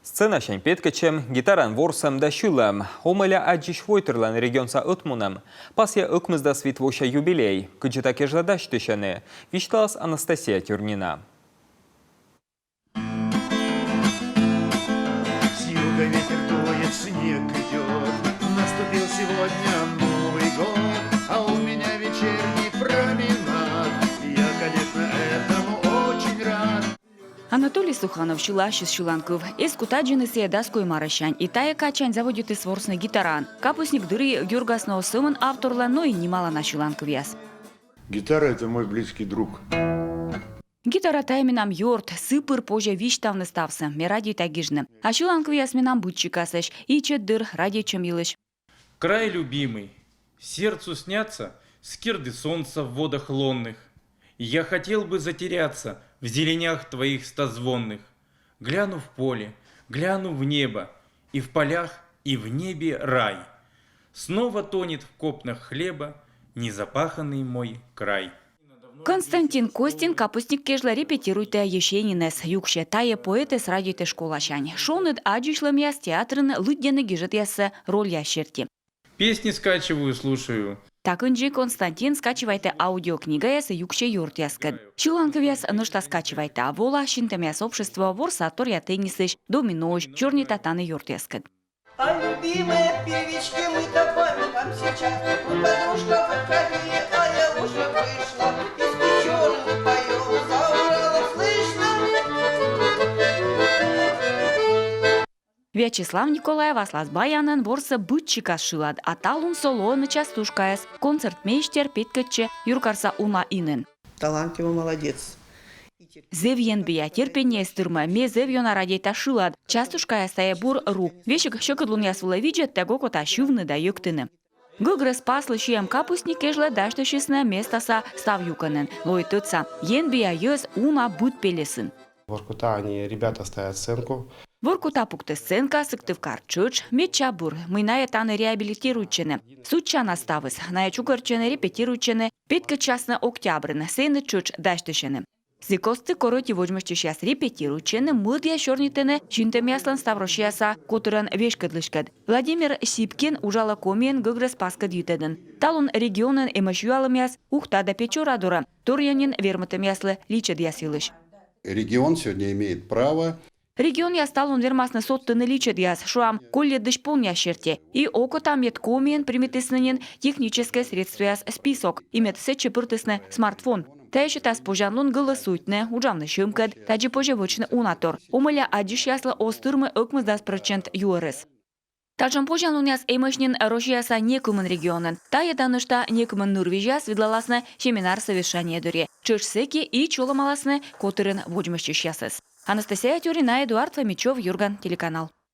Сцена шән петкачем, гитаран ворсам да шулам. Омеля аджиш войтерлан регионса отмунам. Пасья ыкмызда свитвоща юбилей. Кыджита кежладаш тышаны. Вишталас Анастасия Тюрнина. С юга ветер дует, снег идет. Наступил сегодня Новый год, а у меня вечерний променад. Я, конечно, этому очень рад. Анатолий Суханов, Шилашис Шиланков, эскутаджины седаской марашань, и тая качань заводит и сворсный гитаран. Капусник дыры Гюргасно Сыман авторла, но и немало на Шиланковяс. Гитара – это мой близкий друг. Гитара тайменам йорт, сыпыр позже виштавны стався, ме ради тагижны. А Шиланковяс менам бутчикасыш, и чеддыр ради чемилыш. Край любимый, сердцу снятся скирды солнца в водах лунных. Я хотел бы затеряться в зеленях твоих стозвонных. Гляну в поле, гляну в небо, и в полях, и в небе рай. Снова тонет в копнах хлеба незапаханный мой край. Константин Костин, капустник кежла репетируйте ешенинес, юкше тае поэтес радите школашань. Шонет аджишлам театрын лыддены гижет ясы роль ящерти. Песни скачиваю, слушаю. Так инжи Константин скачивайте аудиокнига ясы юкше юрт яскад. Шиланковяс нышта скачивайте, а вола шинтамяс общество ворсатор я теннисыш, доминош, черный татаны юрт яскад. А любимые певички, мы-то памятам сейчас. Мы подружка подходили, а я уже вышла. Из печёрных поём, за Уралом слышно. Вячеслав Николаев Аслас Баянын ворса бытчика шилад, а талун солоны частушкаяс, концертмейштер Петкаче Юркарса Уна Инын. Талантливый молодец. Зевьен бия терпение стырма, ме зевьона радейта шилад, частушкая стая бур ру, вешик щекодлун ясула виджет, того кота шувны да юктыны. Гыгры спаслы шием капустник кежла даштышисна местаса став юканын, лой тыца, ен бия йöz уна быт пелесын. В Воркута они ребята ставят сценку. Воркута пукты сценка, сыктывкар чыч, меча бур, мыная таны реабилитируйчыны. Суча наставыс, ная чукарчыны репетируйчыны, петка часна октябрын, сыны чыч даштышыны. Зикосты короти возьмышчы щас репетируйчыны, мыдья шорнитыны, жинтемяслан ставрошияса, которын вешкадлышкад. Владимир Сипкин ужала комиен гыгры спаскад ютедын. Талун регионын эмашюалымяс, ухта да печорадура, торянин верматымяслы личад ясилыш. Регион сегодня имеет право. Регион я стал он вермасно соттыны личат яс, шуам колле дышпон ящерте. И око там ет комиен приметыснынен техническое средство яс список. Имет сече пыртысны смартфон. Тайши тас пожанлун голосуйтне, уджавны шымкад, таджи пожевочны унатор. Омыля адиш ясла остырмы ыкмыздас процент юрыс. Таджам пожанлун яс эмышнин рошияса некумын регионын. Тая данышта некумын Нурвежяс видлаласны семинар совещание дуре. Чышсеки и чоламаласны котырын вожмышчыш ясыс. Анастасия Тюрина, Эдуард Фомичев, Юрган, телеканал.